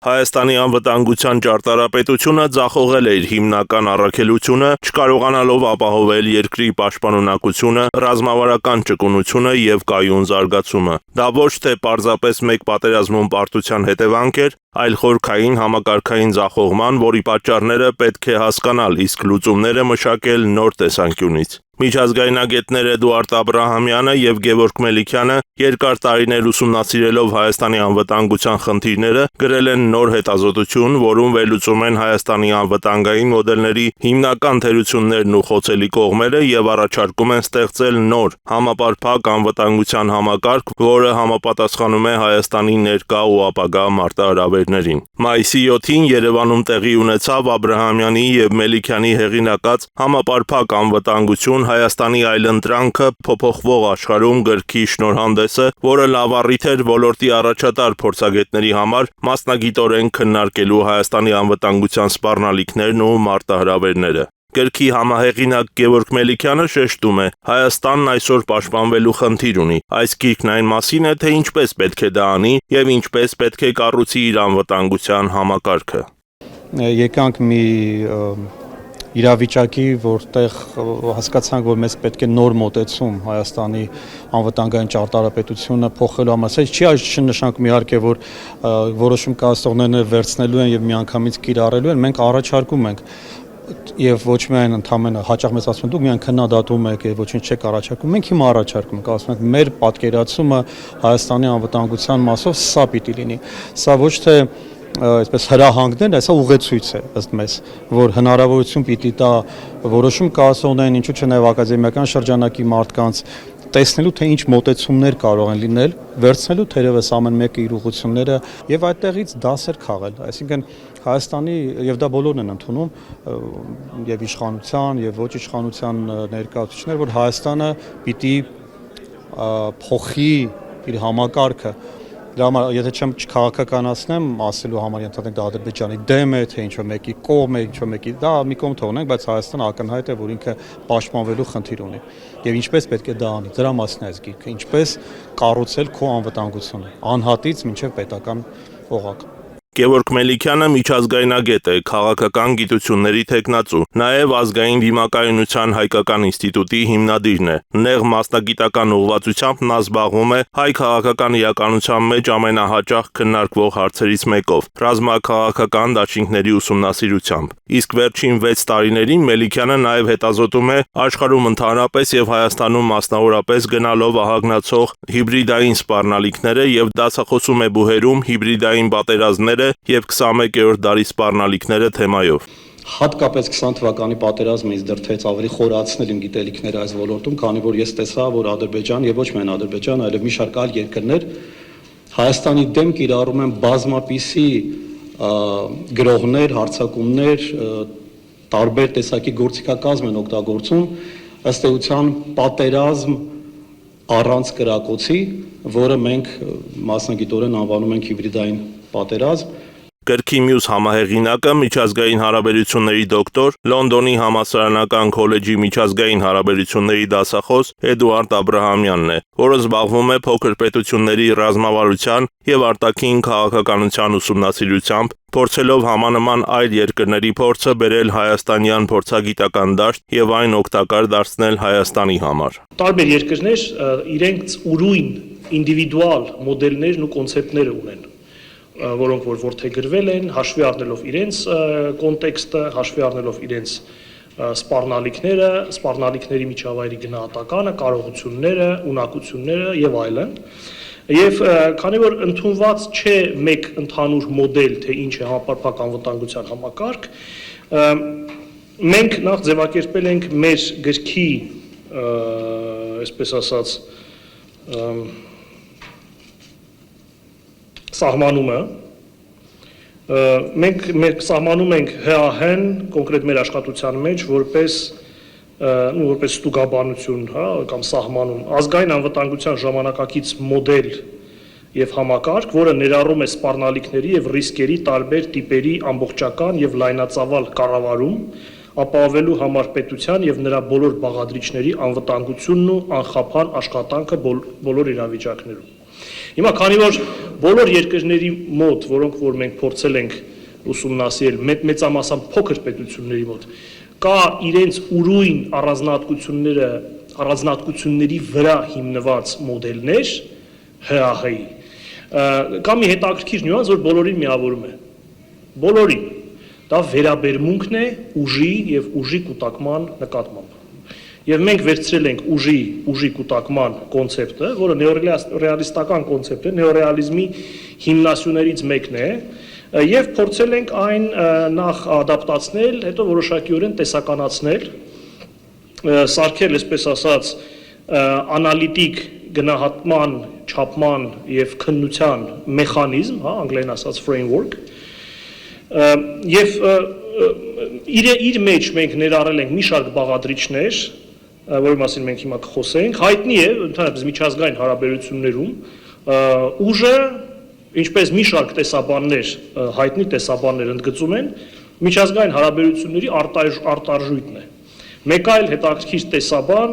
Հայաստանի անվտանգության ճարտարապետությունը ձախողել է իր հիմնական առաքելությունը, չկարողանալով ապահովել երկրի պաշտպանունակությունը, ռազմավարական ճկունությունը եւ կայուն զարգացումը։ Դա ոչ թե պարզապես մեկ պատերազմում պարտության հետևանք էր, այլ խորքային համակարգային ձախողման, որի պատճառները պետք է հասկանալ, իսկ լուծումները մշակել նոր տեսանկյունից։ Միջազգայնագետներ Էդուարդ Աբրահամյանը եւ Գևորգ Մելիքյանը երկար տարիներ ուսումնասիրելով Հայաստանի անվտանգության խնդիրները գրել են նոր հետազոտություն, որում վերլուծում են Հայաստանի անվտանգային մոդելների հիմնական թերություններն ու խոցելի կողմերը եւ առաջարկում են ստեղծել նոր համապարփակ անվտանգության համակարգ, որը համապատասխանում է Հայաստանի ներկա ու ապագա մարտահրավերներին։ Մայիսի 7-ին Երևանում տեղի ունեցավ Աբրահամյանի եւ Մելիքյանի հեղինակած համապարփակ անվտանգություն Հայաստանի այլընտրանքը փոփոխվող աշխարհում գրքի շնորհանդեսը, որը լավ առիթ էր ոլորտի առաջատար փորձագետների համար մասնագիտորեն քննարկելու Հայաստանի անվտանգության սպառնալիքներն ու մարտահրավերները։ Գրքի համահեղինակ Գևորգ Մելիքյանը շեշտում է. Հայաստանն այսօր պաշտպանվելու խնդիր ունի։ Այս գիրքն այն մասին է, թե ինչպես պետք է դա անի եւ ինչպես պետք է կառուցի իր անվտանգության համակարգը։ Եկանք մի իրավիճակի, որտեղ հասկացանք, որ մեզ պետք է նոր մոտեցում Հայաստանի անվտանգային ճարտարապետությունը փոխելու համար։ Այս չի նշանակում իհարկե, որ որոշում կայացնողները վերցնելու են եւ միանգամից կիրառելու են, մենք առաջարկում ենք եւ ոչ միայն ընդհանրապես հաճախ մեզ ասում են դուք միայն քննադատում եք եւ ոչինչ չեք առաջարկում, մենք հիմա առաջարկում ենք, ասում ենք մեր պատկերացումը Հայաստանի անվտանգության մասով սա պիտի լինի։ Սա ոչ թե այսպես հրահանգներ, այսա ուղեցույց է ըստ մեզ, որ հնարավորություն պիտի տա որոշում կայացնողներին, ինչու՞ չէ նաև ակադեմիական շրջանակի մարդկանց տեսնելու, թե ինչ մոտեցումներ կարող են լինել, վերցնելու թերևս ամեն մեկը իր ուղղությունները եւ այդտեղից դասեր քաղել, այսինքն Հայաստանի եւ դա բոլորն են ընդունում եւ իշխանության եւ ոչ իշխանության ներկայացուցիչներ, որ Հայաստանը պիտի փոխի իր համակարգը։ Դրա համար, եթե չեմ քաղաքականացնեմ, ասելու համար ենթադրենք դա Ադրբեջանի դեմ է, թե ինչ-որ մեկի կողմ է, ինչ-որ մեկի, դա մի կողմ թողնենք, բայց Հայաստանը ակնհայտ է, որ ինքը պաշտպանվելու խնդիր ունի։ Եվ ինչպես պետք է դա անի, դրա մասին է այս գիրքը, ինչպես կառուցել քո անվտանգությունը, անհատից մինչև պետական օղակ։ Գևորգ Մելիքյանը միջազգայնագետ է, քաղաքական գիտությունների թեկնածու, նաև ազգային դիմակայունության հայկական ինստիտուտի հիմնադիրն է։ Նեղ մասնագիտական ուղղվածությամբ նա զբաղվում է հայ քաղաքական իրականության մեջ ամենահաճախ քննարկվող հարցերից մեկով՝ ռազմաքաղաքական դաշինքների ուսումնասիրությամբ։ Իսկ վերջին 6 տարիներին Մելիքյանը նաև հետազոտում է աշխարհում ընդհանրապես եւ Հայաստանում մասնավորապես գնալով ահագնացող հիբրիդային սպառնալիքները եւ դասախոսում է բուհերում հիբրիդային պատերազմները եւ 21-րդ դարի սպառնալիքները թեմայով։ Հատկապես 20 թվականի պատերազմը ինձ դրդեց ավելի խորացնել իմ գիտելիքները այս ոլորտում, քանի որ ես տեսա, որ Ադրբեջան եւ ոչ միայն Ադրբեջան, այլև մի շարք այլ երկրներ Հայաստանի դեմ կիրառում են բազմապիսի գրողներ, հարձակումներ, տարբեր տեսակի գործիքակազմ են օգտագործում, ըստ էության պատերազմ առանց կրակոցի, որը մենք մասնագիտորեն անվանում ենք հիբրիդային պատերազմ։ Գրքի մյուս համահեղինակը միջազգային հարաբերությունների դոկտոր, Լոնդոնի համալսարանական քոլեջի միջազգային հարաբերությունների դասախոս Էդուարդ Աբրահամյանն է, որը զբաղվում է փոքր պետությունների ռազմավարության եւ արտաքին քաղաքականության ուսումնասիրությամբ, փորձելով համանման այլ երկրների փորձը բերել հայաստանյան փորձագիտական դաշտ եւ այն օգտակար դարձնել Հայաստանի համար։ Տարբեր երկրներ իրենց ուրույն ինդիվիդուալ մոդելներն ու կոնցեպտները ունեն, որոնք որ որդեգրվել են, հաշվի առնելով իրենց կոնտեքստը, հաշվի առնելով իրենց սպառնալիքները, սպառնալիքների միջավայրի գնահատականը, կարողությունները, ունակությունները եւ այլն։ Եվ քանի որ ընդունված չէ մեկ ընդհանուր մոդել, թե ինչ է համապարփակ անվտանգության համակարգ, մենք նախ ձևակերպել ենք մեր գրքի, այսպես ասած, սահմանումը, մենք սահմանում ենք ՀԱՀ-ն կոնկրետ մեր աշխատության մեջ որպես ստուգաբանություն, կամ սահմանում ազգային անվտանգության ժամանակակից մոդել եւ համակարգ, որը ներառում է սպառնալիքների եւ ռիսկերի տարբեր տիպերի ամբողջական եւ լայնածավալ կառավարում, ապահովելու համար պետության եւ նրա բոլոր բաղադրիչների անվտանգությունն ու անխափան աշխատանքը բոլոր իրավիճակներում։ Հիմա քանի որ բոլոր երկրների մոտ, որոնք որ մենք փորձել ենք ուսումնասիրել, մեծամասամբ փոքր պետությունների մոտ, կա իրենց ուրույն առանձնահատկությունների վրա հիմնված մոդելներ ՀԱՀ-ի, կա մի հետաքրքիր նյուանս, որ բոլորին միավորում է, բոլորին, դա վերաբերմունքն է ուժի եւ ուժի կուտակման նկատմամբ։ Եվ մենք վերցրել ենք ուժի կուտակման կոնցեպտը, որը նեոռեալիստական կոնցեպտ է, նեոռեալիզմի հիմնասյուներից մեկն է, եւ փորձել ենք այն նախ ադապտացնել, հետո որոշակիորեն տեսականացնել, սարքել, այսպես ասած, անալիտիկ գնահատման, չափման եւ քննության մեխանիզմ, հա, անգլերեն ասած framework, եւ իր մեջ մենք ներառել ենք մի շարք բաղադրիչներ, որի մասին մենք հիմա կխոսենք, հայտնի է ընդհանրապես միջազգային հարաբերություններում ուժը, ինչպես մի շարք տեսաբաններ, հայտնի տեսաբաններ ընդգծում են, միջազգային հարաբերությունների արտարժույթն է։ Մեկ այլ հետաքրքիր տեսաբան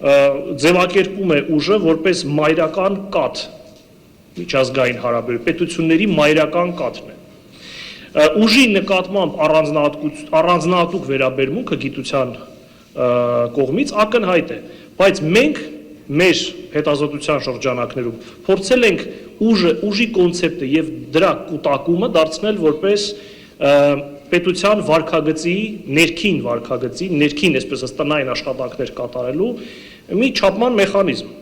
ձևակերպում է ուժը որպես մայրական կաթ, միջազգային հարաբերություն, պետությունների մայրական կաթն է։ Ուժի նկատմամբ առանձնահատուկ վերաբերմունքը գիտության կողմից ակնհայտ է, բայց մենք մեր հետազոտության շրջանակներում փորձել ենք ուժի կոնցեպտը եւ դրա կուտակումը դարձնել որպես պետության վարքագծի, ներքին, այսպես տնային աշխատանքներ կատարելու մի չափման մեխանիզմ։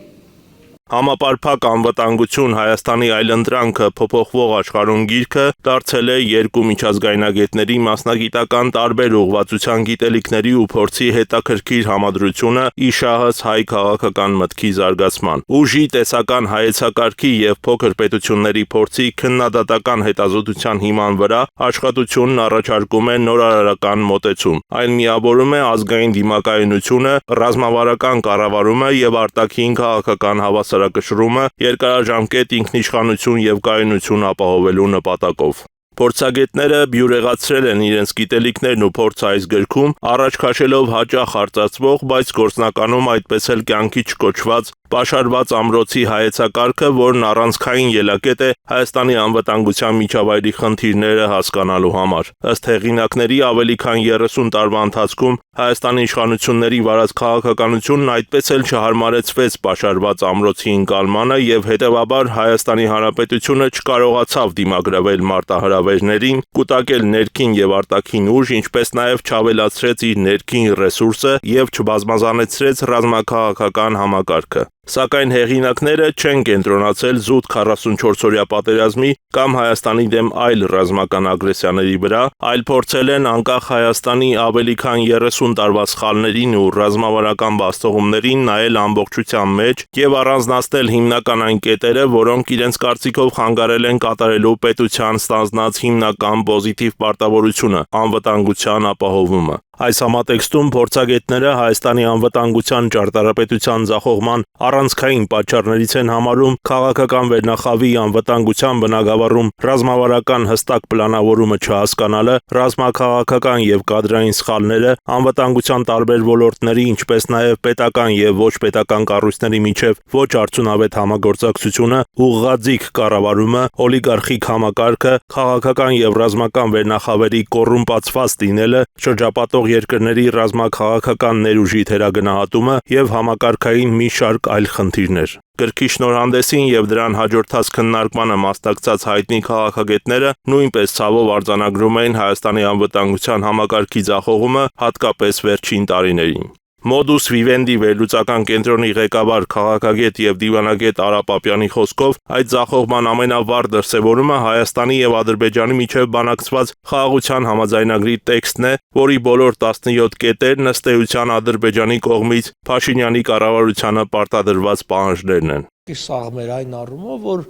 Համապարփակ անվտանգություն Հայաստանի այլընտրանքը փոփոխվող աշխարհում գիրքը դարձել է երկու միջազգայնագետների մասնագիտական տարբեր ուղղվածության գիտելիքների ու փորձի հետաքրքիր համադրությունը իշահս հայ քաղաքական մտքի զարգացման։ Ուժի տեսական հայեցակարգի եւ փոքր պետությունների փորձի քննադատական հետազոտության հիման վրա աշխատությունն առաջարկում է նորարարական մոտեցում։ Այն միավորում է ազգային դիմակայունությունը, ռազմավարական կառավարումը եւ արտաքին քաղաքական հավասարակշռումը երկարաժամկետ ինքնիշխանություն եւ կայունություն ապահովելու նպատակով։ Փորձագետները բյուրեղացրել են իրենց գիտելիքներն ու փորձը այս գրքում, առաջ քաշելով հաճախ արծարծվող, բայց գործնականում այդպես էլ կյանքի չկոչված պաշարված ամրոցի հայեցակարգը, որն առանցքային ելակետ է Հայաստանի անվտանգության միջավայրի խնդիրները հասկանալու համար։ Ըստ հեղինակների ավելի քան 30 տարվա ընթացքում Հայաստանի իշխանությունների վարած քաղաքականությունն այդպես էլ չհարմարեցվեց պաշարված ամրոցի ընկալմանը եւ հետեւաբար Հայաստանի Հանրապետությունը չկարողացավ դիմագրավել մարտահրավերներին, կուտակել ներքին եւ արտաքին ուժ, ինչպես նաեւ չավելացրեց իր ներքին ռեսուրսը եւ չբազմազանեցրեց ռազմաքաղաքական համակարգը։ Սակայն հեղինակները չեն կենտրոնացել զուտ 44-օրյա պատերազմի կամ Հայաստանի դեմ այլ ռազմական ագրեսիաների վրա, այլ փորձել են անկախ Հայաստանի ավելի քան 30 տարվա սխալներին ու ռազմավարական բաստողումներին նայել ամբողջության մեջ եւ առանձնացնել հիմնական այն կետերը, որոնք իրենց կարծիքով խանգարել են կատարելու պետության ստանձնած հիմնական պոզիտիվ պարտավորությունը՝ անվտանգության ապահովումը։ Այս համատեքստում փորձագետները Հայաստանի անվտանգության ճարտարապետության ձախողման առանցքային պատճառներից են համարում քաղաքական վերնախավի անվտանգության բնագավառում ռազմավարական հստակ պլանավորումը չհասկանալը, ռազմաքաղաքական եւ կադրային սխալները, անվտանգության տարբեր ոլորտների, ինչպես նաեւ պետական եւ ոչ պետական կառույցների միջև ոչ արդյունավետ համագործակցությունը, ուղղաձիգ կառավարումը, օլիգարխիկ համակարգը, քաղաքական եւ ռազմական վերնախավերի կոռումպացված լինելը, շրջապատող երկրների ռազմաքաղաքական ներուժի թերագնահատումը եւ համակարգային մի շարք այլ խնդիրներ։ Գրքի շնորհանդեսին եւ դրան հաջորդած քննարկմանը մասնակցած հայտնի քաղաքագետները նույնպես ցավով արձանագրում էին Հայաստանի անվտանգության համակարգի ձախողումը, հատկապես վերջին տարիներին։ Modus Vivendi վերլուծական կենտրոնի ղեկավար քաղաքագետ եւ դիվանագետ Արա Պապյանի խոսքով այդ ձախողման ամենավառ դրսևորումը Հայաստանի եւ Ադրբեջանի միջև բանակցված խաղաղության համաձայնագրի տեքստն է, որի բոլոր 17 կետերն ըստ էության Ադրբեջանի կողմից Փաշինյանի կառավարությանը պարտադրված պահանջներն են։ Սա մեր այն առումով, որ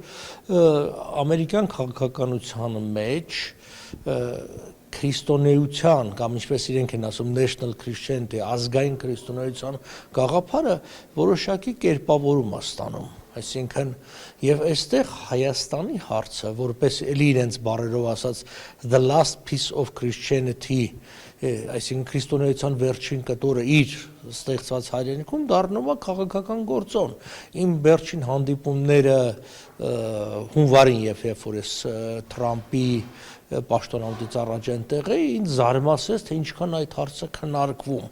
ամերիկյան քաղաքականության մեջ քրիստոնեության կամ ինչպես իրենք են ասում national Christianity, ազգային քրիստոնեության գաղափարը որոշակի կերպավորում է ստանում։ Այսինքն եւ այստեղ Հայաստանի հարցը, որպես էլի իրենց բառերով ասած the last piece of Christianity այսինքն քրիստոնեության վերջին կտորը իր ստեղծված հայրենիքում դառնում է քաղաքական գործոն։ Իմ վերջին հանդիպումները հունվարին, երբ որ ես Թրամփի պաշտոնավարից առաջ այնտեղ էի, ինձ զարմացրեց, թե ինչքան այդ հարցը քննարկվում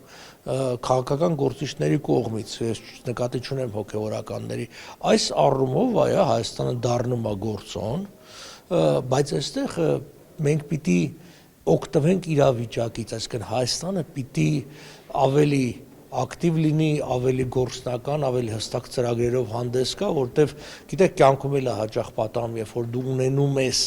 քաղաքական գործիչների կողմից, ես նկատի չունեմ հոգևորականների, այս առումով այո Հայաստանը դառնում է գործոն, բայց այստեղ մենք պիտի օգտվենք իրավիճակից, այսինքն Հայաստանը պիտի ավելի ակտիվ լինի, ավելի գործնական, ավելի հստակ ծրագրերով հանդես գա, որտեվ գիտեք, կյանքում էլ է հաճախ պատահում, երբ որ դու ունենում ես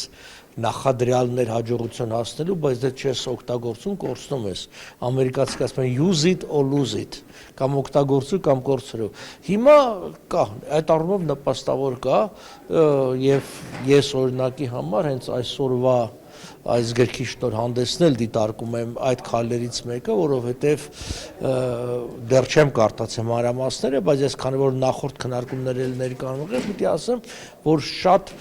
նախադրյալներ հաջողություն հասնելու, բայց դե չես օգտագործում, կորցնում ես։ Ամերիկացիք ասում են use it or lose it, կամ օգտագործու կամ կորցրու։ Հիմա կա, այդ առումով նպաստավոր կա, եւ ես օրինակի համար հենց այսօրվա այս գրքի շնորհ հանդեսնել դիտարկում եմ այդ քայլերից մեկը, որովհետև դեռ չեմ կարդացել մանրամասները, բայց ես քանի որ նախորդ քննարկումները ներկայանում եմ, պիտի ասեմ, որ շատ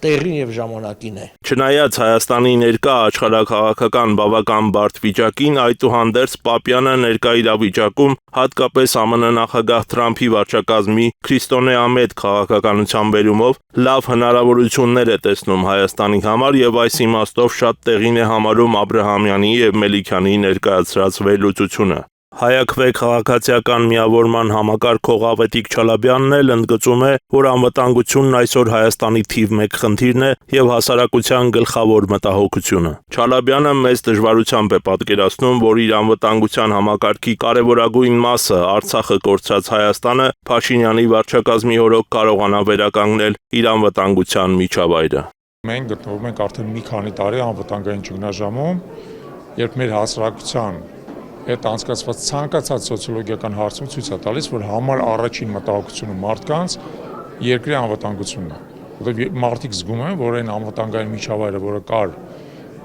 տեղին եւ ժամանակին է։ Չնայած Հայաստանի ներկա աշխարհակաղակական բավական բարդ վիճակին, այդուհանդերձ Պապյանը ներկա իրավիճակում, հատկապես ԱՄՆ նախագահ Թրամփի վարչակազմի քրիստոնեամետ քաղաքականության բերումով լավ հնարավորություններ է տեսնում Հայաստանի համար եւ այս իմաստով շատ տեղին է համարում Աբրահամյանի եւ Մելիքյանի ներկայացրած վերլուծությունը։ Հայակվե քաղաքացիական միավորման համակարգող Ավետիք Չալաբյանն էլ ընդգծում է, որ անվտանգությունն այսօր Հայաստանի թիվ 1 խնդիրն է եւ հասարակության գլխավոր մտահոգությունը։ Չալաբյանը մեծ դժվարությամբ է պատկերացնում, որ իր անվտանգության համակարգի կարևորագույն մասը Արցախը կորցրած Հայաստանը Փաշինյանի վարչակազմի օրոք կարողանա վերականգնել իր անվտանգության միջավայրը։ Մենք գտնվում ենք արդեն մի քանի տարի անվտանգային ճգնաժամում, երբ մեր հասարակության այդ անցկացված ցանկացած սոցիոլոգիական հարցում ցույց է տալիս, որ համար առաջին մտահոգությունը մարդկանց երկրի անվտանգությունն է։ Որտեղ մարդիկ զգում են, որ այն անվտանգային միջավայրը, որը կար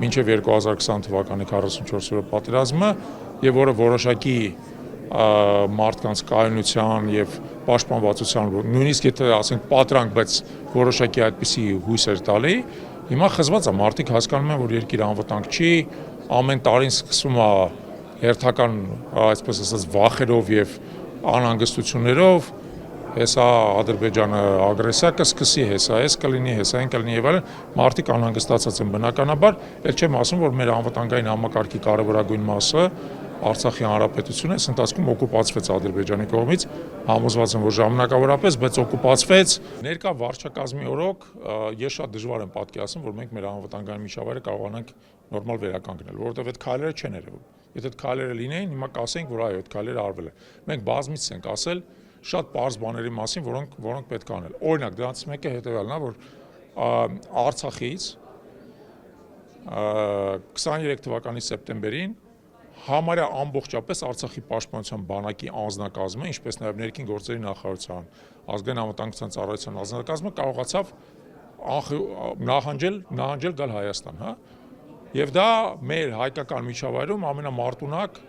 մինչև 2020 թվականի 44-րդ պատերազմը, եւ որը որոշակի մարդկանց կայունության եւ պաշտպանվածության, նույնիսկ եթե ասենք պատրանք, բայց որոշակի այդպիսի հույս էր տալի, հիմա խզված է, մարդիկ հասկանում են, որ երկիրը անվտանգ չի, ամեն տարին սկսում է հերթական, այսպես ասած, վախերով եւ անհանգստություններով, հեսա Ադրբեջանը ագրեսիա կսկսի, հեսա այս կլինի, հեսա այն կլինի եւ այլն, մարդիկ անհանգստացած են բնականաբար, ել չեմ ասում, որ մեր անվտանգային համակարգի կարևորագույն մասը Արցախի հանրապետությունը այս ընթացքում օկուպացվեց Ադրբեջանի կողմից, համոզված եմ, որ ժամանակավորապես, բայց օկուպացվեց։ Ներկա վարչակազմի օրոք ես շատ դժվար եմ պատկերացնում, որ մենք մեր անվտանգային միջավայրը կարողանանք նորմալ վերականգնել, որովհետև այդ քայլերը չեն երևում։ Եթե այդ քայլերը լինեին, հիմա կասենք, որ այո, այդ քայլերը արվել են։ Մենք բազմիցս ենք ասել շատ պարզ բաների մասին, որոնք պետք է անել։ Օրինակ, դրանից մեկը հետևյալն է, որ Արցախից 23 թվականի սեպտեմբերին համարյա ամբողջապես Արցախի պաշտպանության բանակի անձնակազմը, ինչպես նաև ներքին գործերի նախարարության, ազգային անվտանգության ծառայության անձնակազմը կարողացավ նահանջել գալ Հայաստան, հա։ Եվ դա մեր հայկական միջավայրում ամենամարտունակ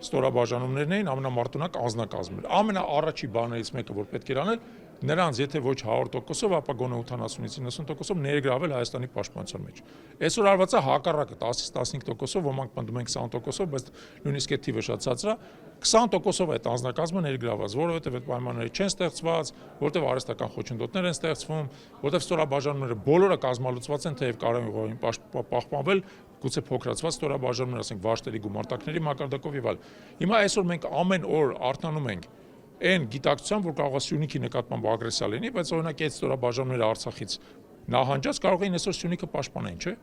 ստորաբաժանումներն էին, ամենամարտունակ անձնակազմեր։ Ամենաառաջի բաներից մեկը, որ պետք էր անել, նրանց եթե ոչ 100%-ով, ապա գոնե 70-ից 90%-ով ներգրավել Հայաստանի պաշտպանության մեջ։ Այսօր արված է հակառակը 10-ից 15%-ով, ոմանք պնդում են 20%-ով, բայց նույնիսկ այդ թիվը շատ ցածր է, 20%-ով այդ անձնակազմը ներգրաված, որովհետև այդ պայմանները չեն ստեղծված, որովհետև արհեստական խոչընդոտներ են ստեղծվում, որովհետև ստորաբաժանումները բոլորը կազմալուծված են թեև կարող են պահպանվել, գուցե փոքրացված ստորաբաժանումներ, ասենք վաշտերի գումարտակների մակարդակով եւ այլ։ Հիմա այսօր մենք ամեն օր արթնանում ենք այն գիտակցությամբ, որ կարող է Սյունիքի նկատմամբ ագրեսիա լինի, բայց օրինակ այդ ստորաբաժանումները Արցախից նահանջած կարող էին այսօր Սյունիքը պաշտպանեն, չէ՞։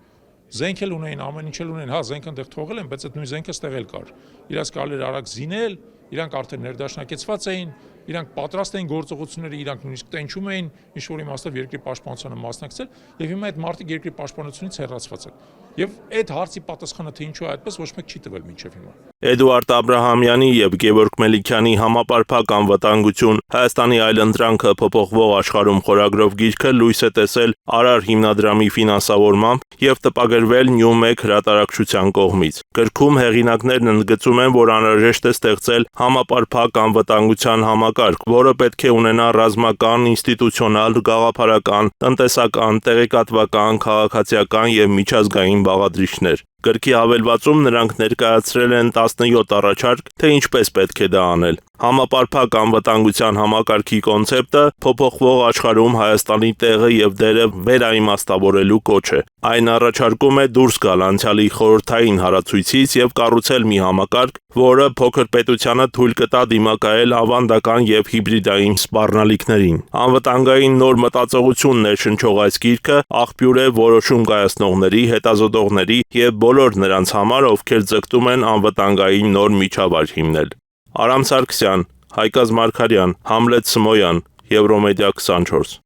Զենք էլ ունեին, ամեն ինչ էլ ունեն, հա, զենքը այնտեղ թողել են, բայց այդ նույն զենքը ստեղ էլ կար։ Իրանց կարելի էր արագ զինել, իրանք արդեն ներդաշնակեցված էին, իրանք պատրաստ էին գործողությունները, իրանք նույնիսկ տենչում էին, ինչ որ իմաստով երկրի պաշտպանությանը մասնակցել, եւ հիմա այդ մարդիկ երկրի պաշտպանությունից հեռացված են։ Եվ այդ հարցի պատասխանը թե ինչու է այդպես ոչ մեկ չի տվել մինչև հիմա։ Էդուարդ Աբրահամյանի եւ Գևորգ Մելիքյանի համապարփակ անվտանգություն Հայաստանի այլընտրանքը փոփոխվող աշխարհում խորագրով գիրքը լույս է տեսել Արար հիմնադրամի ֆինանսավորմամբ եւ տպագրվել Նյումեկ հրատարակչության կողմից։ Գրքում հեղինակներն ընդգծում են, որ անհրաժեշտ է ստեղծել համապարփակ անվտանգության համակարգ, որը պետք է ունենա ռազմական, ինստիտուցիոնալ, գաղափարական, տնտեսական, տեղեկատվական, քաղաքացիական եւ միջազգային բաղադրիչներ։ Գրքի հավելվածում նրանք ներկայացրել են 17 առաջարկ, թե ինչպես պետք է դա անել։ Համապարփակ անվտանգության համակարգի կոնցեպտը փոփոխվող աշխարհում Հայաստանի տեղը եւ դերը վերաիմաստավորելու կոչ է։ Այն առաջարկում է դուրս գալ անցյալի խորհրդային հարացույցից եւ կառուցել մի համակարգ, որը փոքր պետությանը թույլ կտա դիմակայել ավանդական եւ հիբրիդային սպառնալիքներին։ Անվտանգային նոր մտածողություն ներշնչող այս գիրքը աղբյուր է որոշում կայացնողների, հետազոտողների եւ բոլոր նրանց համար, ովքեր ձգտում են անվտանգային նոր միջավայր հիմնել։ Արամ Սարգսյան, Հայկազ Մարգարյան, Համլետ Սմոյան, Եվրոմեդիա 24